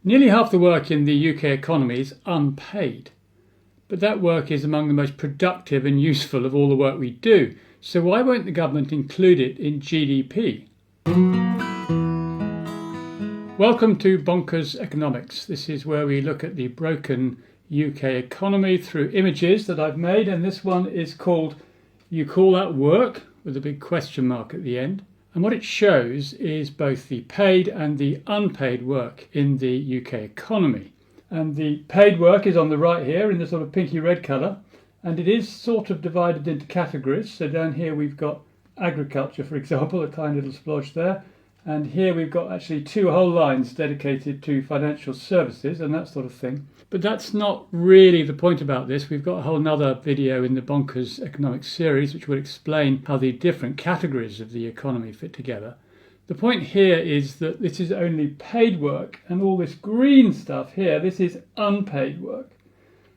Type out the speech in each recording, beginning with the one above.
Nearly half the work in the UK economy is unpaid, but that work is among the most productive and useful of all the work we do. So why won't the government include it in GDP? Welcome to Bonkers Economics. This is where we look at the broken UK economy through images that I've made, and this one is called "You Call That Work?" with a big question mark at the end. And what it shows is both the paid and the unpaid work in the UK economy. And the paid work is on the right here in the sort of pinky red colour, and it is sort of divided into categories. So down here we've got agriculture, for example, a tiny little splodge there. And here we've got actually two whole lines dedicated to financial services and that sort of thing. But that's not really the point about this. We've got a whole nother video in the Bonkers Economics series which will explain how the different categories of the economy fit together. The point here is that this is only paid work, and all this green stuff here, this is unpaid work.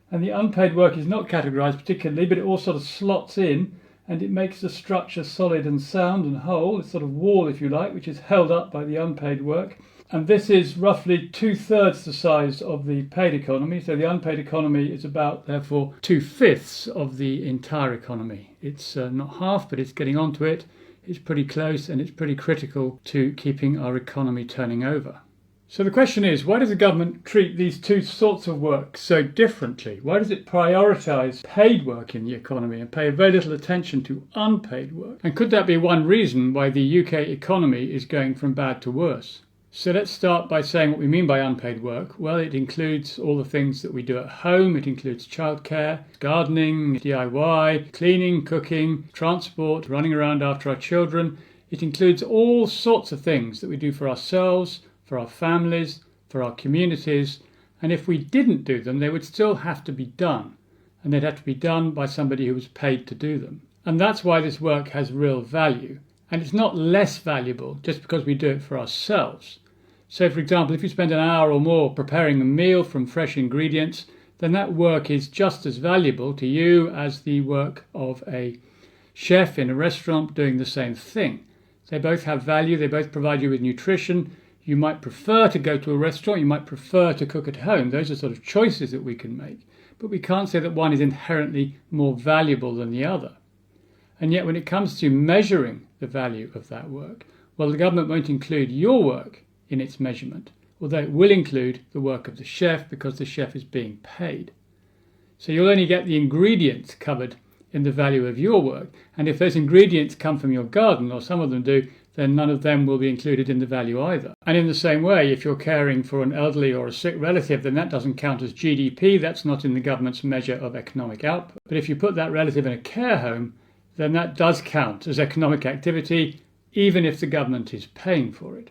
And the unpaid work is not categorised particularly, but it all sort of slots in, and it makes the structure solid and sound and whole, a sort of wall, if you like, which is held up by the unpaid work. And this is roughly 2/3 the size of the paid economy. So the unpaid economy is about, therefore, 2/5 of the entire economy. It's not half, but it's getting onto it. It's pretty close, and it's pretty critical to keeping our economy turning over. So the question is, why does the government treat these two sorts of work so differently? Why does it prioritise paid work in the economy and pay very little attention to unpaid work? And could that be one reason why the UK economy is going from bad to worse? So let's start by saying what we mean by unpaid work. Well, it includes all the things that we do at home. It includes childcare, gardening, DIY, cleaning, cooking, transport, running around after our children. It includes all sorts of things that we do for ourselves, for our families, for our communities, and if we didn't do them, they would still have to be done, and they'd have to be done by somebody who was paid to do them. And that's why this work has real value, and it's not less valuable just because we do it for ourselves. So, for example, if you spend an hour or more preparing a meal from fresh ingredients, then that work is just as valuable to you as the work of a chef in a restaurant doing the same thing. They both have value, they both provide you with nutrition. You might prefer to go to a restaurant, you might prefer to cook at home. Those are sort of choices that we can make. But we can't say that one is inherently more valuable than the other. And yet when it comes to measuring the value of that work, well, the government won't include your work in its measurement, although it will include the work of the chef because the chef is being paid. So you'll only get the ingredients covered in the value of your work. And if those ingredients come from your garden, or some of them do, then none of them will be included in the value either. And in the same way, if you're caring for an elderly or a sick relative, then that doesn't count as GDP. That's not in the government's measure of economic output. But if you put that relative in a care home, then that does count as economic activity, even if the government is paying for it.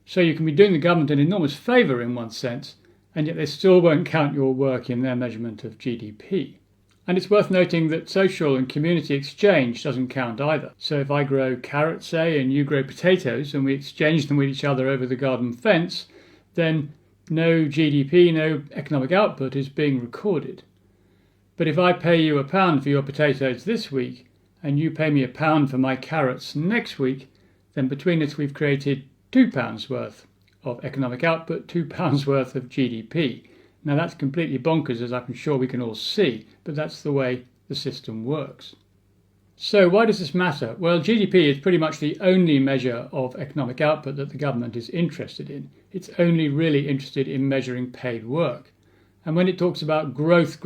So you can be doing the government an enormous favour in one sense, and yet they still won't count your work in their measurement of GDP. And it's worth noting that social and community exchange doesn't count either. So if I grow carrots, say, and you grow potatoes, and we exchange them with each other over the garden fence, then no GDP, no economic output is being recorded. But if I pay you £1 for your potatoes this week, and you pay me £1 for my carrots next week, then between us we've created £2 worth of economic output, £2 worth of GDP. Now that's completely bonkers, as I'm sure we can all see, but that's the way the system works. So why does this matter? Well, GDP is pretty much the only measure of economic output that the government is interested in. It's only really interested in measuring paid work. And when it talks about growth,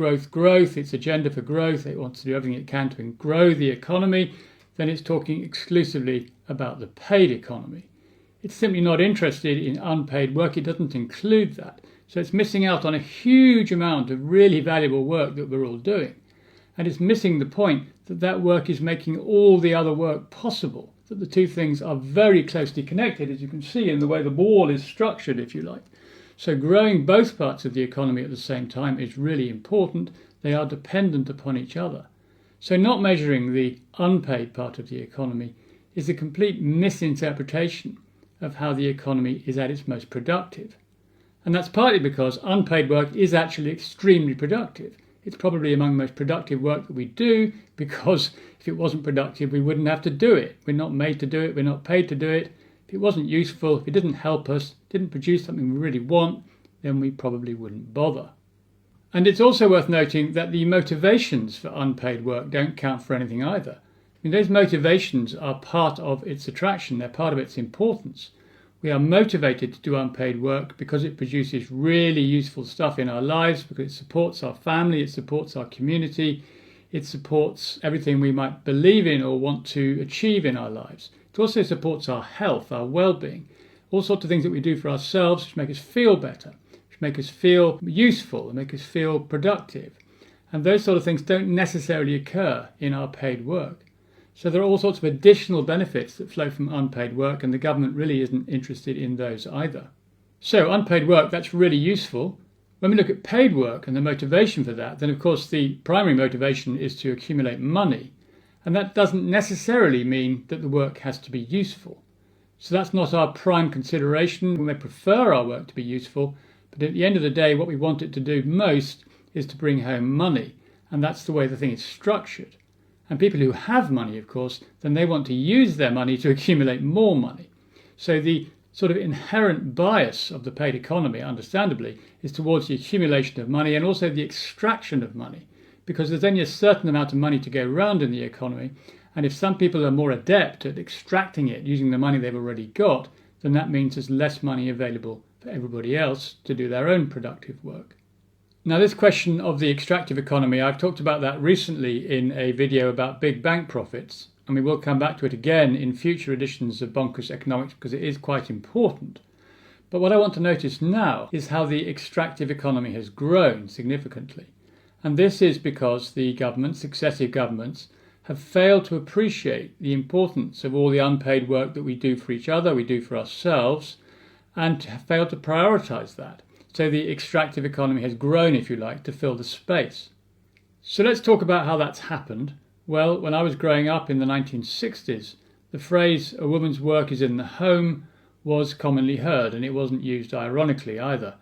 its agenda for growth, it wants to do everything it can to grow the economy, then it's talking exclusively about the paid economy. It's simply not interested in unpaid work. It doesn't include that. So it's missing out on a huge amount of really valuable work that we're all doing. And it's missing the point that that work is making all the other work possible, that the two things are very closely connected, as you can see in the way the ball is structured, if you like. So growing both parts of the economy at the same time is really important. They are dependent upon each other. So not measuring the unpaid part of the economy is a complete misinterpretation of how the economy is at its most productive. And that's partly because unpaid work is actually extremely productive. It's probably among the most productive work that we do, because if it wasn't productive, we wouldn't have to do it. We're not made to do it. We're not paid to do it. If it wasn't useful, if it didn't help us, didn't produce something we really want, then we probably wouldn't bother. And it's also worth noting that the motivations for unpaid work don't count for anything either. I mean, those motivations are part of its attraction, they're part of its importance. We are motivated to do unpaid work because it produces really useful stuff in our lives, because it supports our family, it supports our community, it supports everything we might believe in or want to achieve in our lives. It also supports our health, our well-being, all sorts of things that we do for ourselves which make us feel better, which make us feel useful and make us feel productive. And those sort of things don't necessarily occur in our paid work. So there are all sorts of additional benefits that flow from unpaid work, and the government really isn't interested in those either. So unpaid work, that's really useful. When we look at paid work and the motivation for that, then of course the primary motivation is to accumulate money. And that doesn't necessarily mean that the work has to be useful. So that's not our prime consideration. We may prefer our work to be useful, but at the end of the day, what we want it to do most is to bring home money. And that's the way the thing is structured. And people who have money, of course, then they want to use their money to accumulate more money. So the sort of inherent bias of the paid economy, understandably, is towards the accumulation of money and also the extraction of money, because there's only a certain amount of money to go around in the economy, and if some people are more adept at extracting it using the money they've already got, then that means there's less money available for everybody else to do their own productive work. Now, this question of the extractive economy, I've talked about that recently in a video about big bank profits, and we will come back to it again in future editions of Bonkers Economics because it is quite important. But what I want to notice now is how the extractive economy has grown significantly. And this is because the governments, successive governments, have failed to appreciate the importance of all the unpaid work that we do for each other, we do for ourselves, and have failed to prioritise that. So the extractive economy has grown, if you like, to fill the space. So let's talk about how that's happened. Well, when I was growing up in the 1960s, the phrase "a woman's work is in the home" was commonly heard, and it wasn't used ironically either.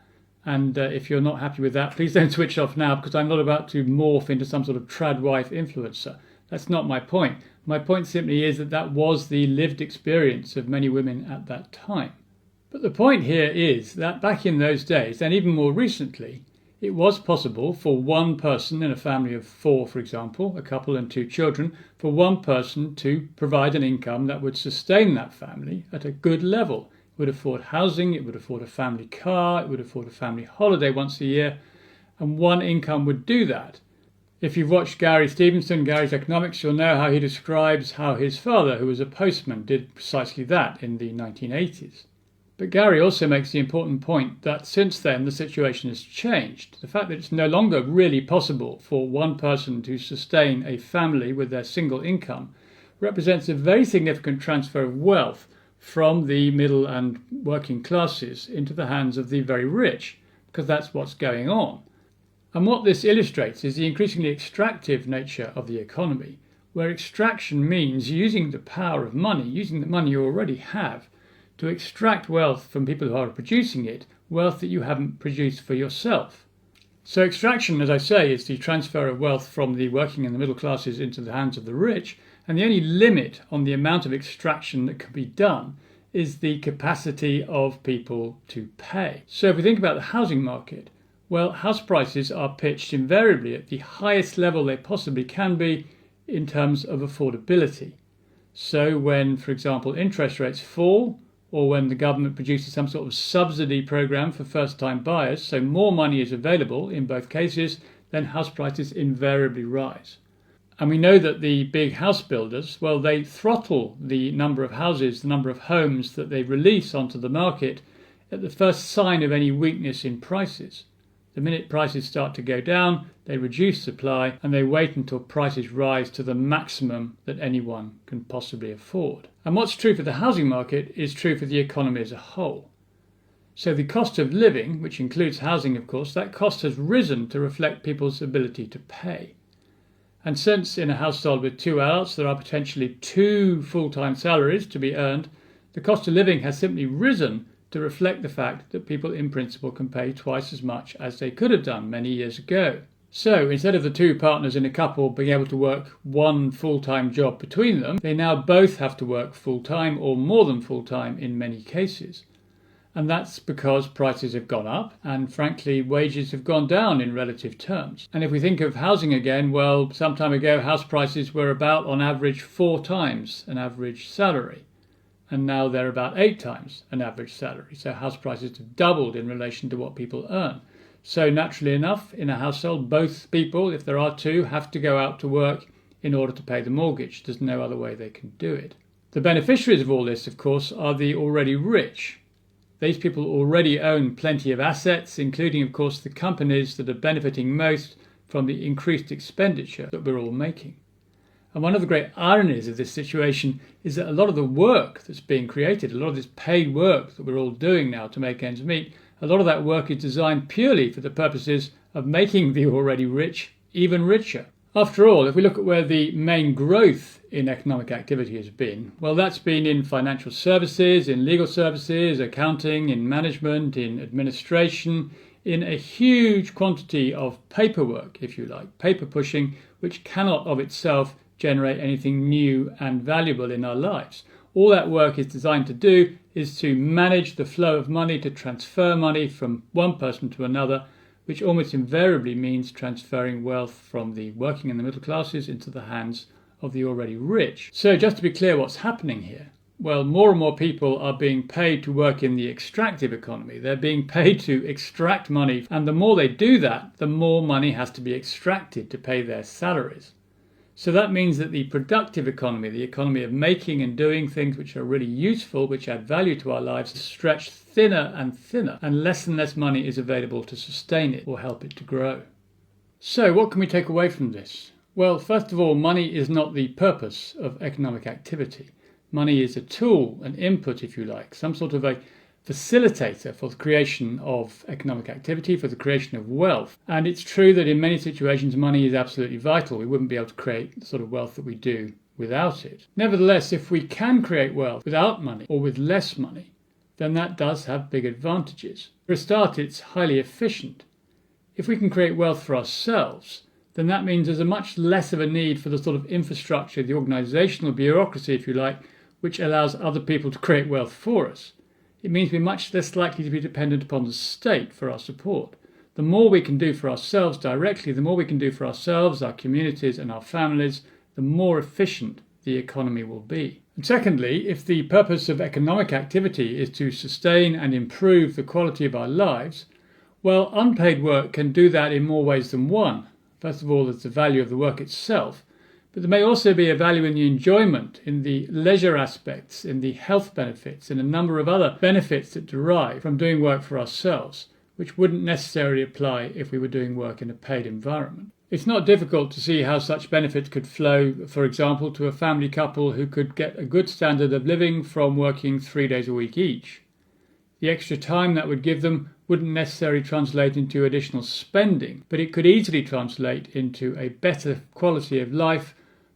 And if you're not happy with that, please don't switch off now, because I'm not about to morph into some sort of trad wife influencer. That's not my point. My point simply is that that was the lived experience of many women at that time. But the point here is that back in those days, and even more recently, it was possible for one person in a family of 4, for example, a couple and 2 children, for one person to provide an income that would sustain that family at a good level. It would afford housing, it would afford a family car, it would afford a family holiday once a year, and one income would do that. If you've watched Gary Stevenson, Gary's Economics, you'll know how he describes how his father, who was a postman, did precisely that in the 1980s. But Gary also makes the important point that since then the situation has changed. The fact that it's no longer really possible for one person to sustain a family with their single income represents a very significant transfer of wealth from the middle and working classes into the hands of the very rich, because that's what's going on. And what this illustrates is the increasingly extractive nature of the economy, where extraction means using the power of money, using the money you already have, to extract wealth from people who are producing it, wealth that you haven't produced for yourself. So extraction, as I say, is the transfer of wealth from the working and the middle classes into the hands of the rich, and the only limit on the amount of extraction that can be done is the capacity of people to pay. So if we think about the housing market, well, house prices are pitched invariably at the highest level they possibly can be in terms of affordability. So when, for example, interest rates fall, or when the government produces some sort of subsidy program for first-time buyers, so more money is available in both cases, then house prices invariably rise. And we know that the big house builders, well, they throttle the number of houses, the number of homes that they release onto the market at the first sign of any weakness in prices. The minute prices start to go down, they reduce supply and they wait until prices rise to the maximum that anyone can possibly afford. And what's true for the housing market is true for the economy as a whole. So the cost of living, which includes housing, of course, that cost has risen to reflect people's ability to pay. And since in a household with 2 adults there are potentially 2 full-time salaries to be earned, the cost of living has simply risen to reflect the fact that people in principle can pay twice as much as they could have done many years ago. So instead of the 2 partners in a couple being able to work 1 full-time job between them, they now both have to work full-time or more than full-time in many cases. And that's because prices have gone up and, frankly, wages have gone down in relative terms. And if we think of housing again, well, some time ago, house prices were about, on average, 4 times an average salary. And now they're about 8 times an average salary. So house prices have doubled in relation to what people earn. So naturally enough, in a household, both people, if there are two, have to go out to work in order to pay the mortgage. There's no other way they can do it. The beneficiaries of all this, of course, are the already rich. These people already own plenty of assets, including, of course, the companies that are benefiting most from the increased expenditure that we're all making. And one of the great ironies of this situation is that a lot of the work that's being created, a lot of this paid work that we're all doing now to make ends meet, a lot of that work is designed purely for the purposes of making the already rich even richer. After all, if we look at where the main growth in economic activity has been, well, that's been in financial services, in legal services, accounting, in management, in administration, in a huge quantity of paperwork, if you like, paper pushing, which cannot of itself generate anything new and valuable in our lives. All that work is designed to do is to manage the flow of money, to transfer money from one person to another, which almost invariably means transferring wealth from the working and the middle classes into the hands of the already rich. So just to be clear what's happening here, well, more and more people are being paid to work in the extractive economy. They're being paid to extract money, and the more they do that, the more money has to be extracted to pay their salaries. So that means that the productive economy, the economy of making and doing things which are really useful, which add value to our lives, is stretched thinner and less money is available to sustain it or help it to grow. So what can we take away from this? Well, first of all, money is not the purpose of economic activity. Money is a tool, an input, if you like, some sort of a facilitator for the creation of economic activity, for the creation of wealth. And it's true that in many situations money is absolutely vital. We wouldn't be able to create the sort of wealth that we do without it. Nevertheless, if we can create wealth without money or with less money, then that does have big advantages. For a start, it's highly efficient. If we can create wealth for ourselves, then that means there's a much less of a need for the sort of infrastructure, the organizational bureaucracy, if you like, which allows other people to create wealth for us. It means we're much less likely to be dependent upon the state for our support. The more we can do for ourselves directly, the more we can do for ourselves, our communities and our families, the more efficient the economy will be. And secondly, if the purpose of economic activity is to sustain and improve the quality of our lives, well, unpaid work can do that in more ways than one. First of all, there's the value of the work itself, but there may also be a value in the enjoyment, in the leisure aspects, in the health benefits, in a number of other benefits that derive from doing work for ourselves, which wouldn't necessarily apply if we were doing work in a paid environment. It's not difficult to see how such benefits could flow, for example, to a family couple who could get a good standard of living from working 3 days a week each. The extra time that would give them wouldn't necessarily translate into additional spending, but it could easily translate into a better quality of life,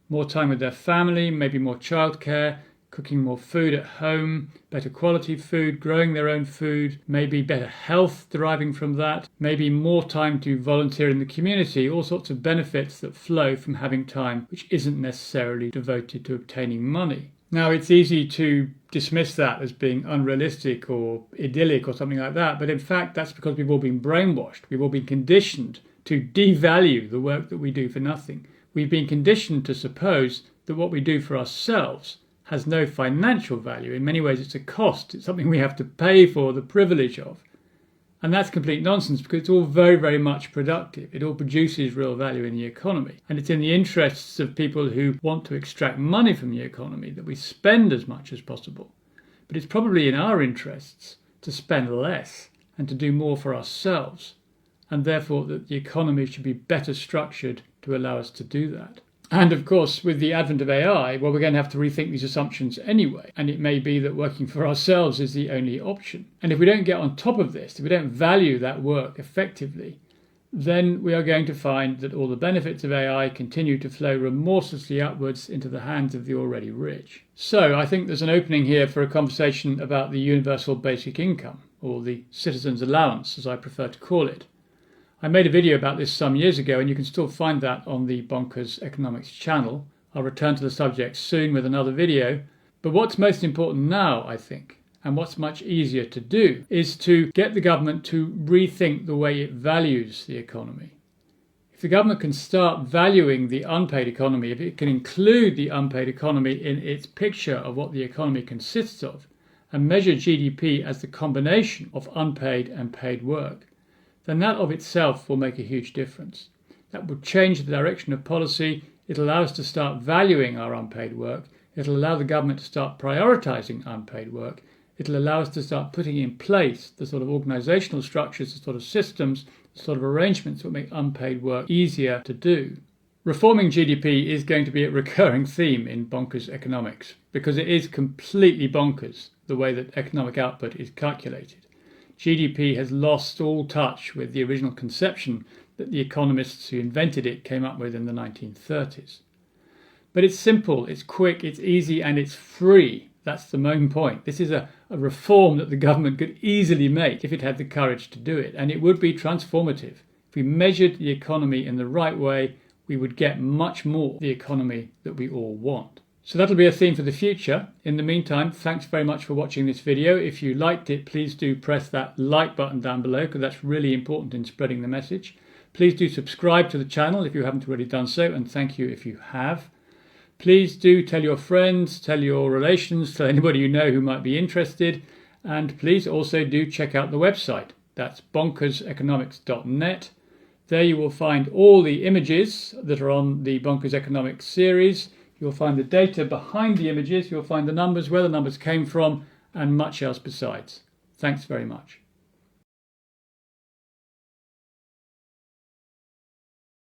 more time with their family, maybe more childcare, cooking more food at home, better quality food, growing their own food, maybe better health deriving from that, maybe more time to volunteer in the community, all sorts of benefits that flow from having time which isn't necessarily devoted to obtaining money. Now, it's easy to dismiss that as being unrealistic or idyllic or something like that, but in fact that's because we've all been brainwashed. We've all been conditioned to devalue the work that we do for nothing. We've been conditioned to suppose that what we do for ourselves has no financial value. In many ways it's a cost. It's something we have to pay for the privilege of. And that's complete nonsense because it's all very, very much productive. It all produces real value in the economy. And it's in the interests of people who want to extract money from the economy that we spend as much as possible. But it's probably in our interests to spend less and to do more for ourselves. And therefore that the economy should be better structured to allow us to do that. And of course, with the advent of AI, well, we're going to have to rethink these assumptions anyway. And it may be that working for ourselves is the only option. And if we don't get on top of this, if we don't value that work effectively, then we are going to find that all the benefits of AI continue to flow remorselessly upwards into the hands of the already rich. So I think there's an opening here for a conversation about the universal basic income, or the citizen's allowance, as I prefer to call it. I made a video about this some years ago, and you can still find that on the Bonkers Economics channel. I'll return to the subject soon with another video. But what's most important now, I think, and what's much easier to do, is to get the government to rethink the way it values the economy. If the government can start valuing the unpaid economy, if it can include the unpaid economy in its picture of what the economy consists of, and measure GDP as the combination of unpaid and paid work, then that of itself will make a huge difference. That will change the direction of policy. It'll allow us to start valuing our unpaid work. It'll allow the government to start prioritising unpaid work. It'll allow us to start putting in place the sort of organisational structures, the sort of systems, the sort of arrangements that make unpaid work easier to do. Reforming GDP is going to be a recurring theme in bonkers economics because it is completely bonkers the way that economic output is calculated. GDP has lost all touch with the original conception that the economists who invented it came up with in the 1930s. But it's simple, it's quick, it's easy, and it's free. That's the main point. This is a reform that the government could easily make if it had the courage to do it, and it would be transformative. If we measured the economy in the right way, we would get much more the economy that we all want. So that'll be a theme for the future. In the meantime, thanks very much for watching this video. If you liked it, please do press that like button down below because that's really important in spreading the message. Please do subscribe to the channel if you haven't already done so, and thank you if you have. Please do tell your friends, tell your relations, tell anybody you know who might be interested, and please also do check out the website. That's bonkerseconomics.net. There you will find all the images that are on the Bonkers Economics series. You'll find the data behind the images, you'll find the numbers, where the numbers came from, and much else besides. Thanks very much.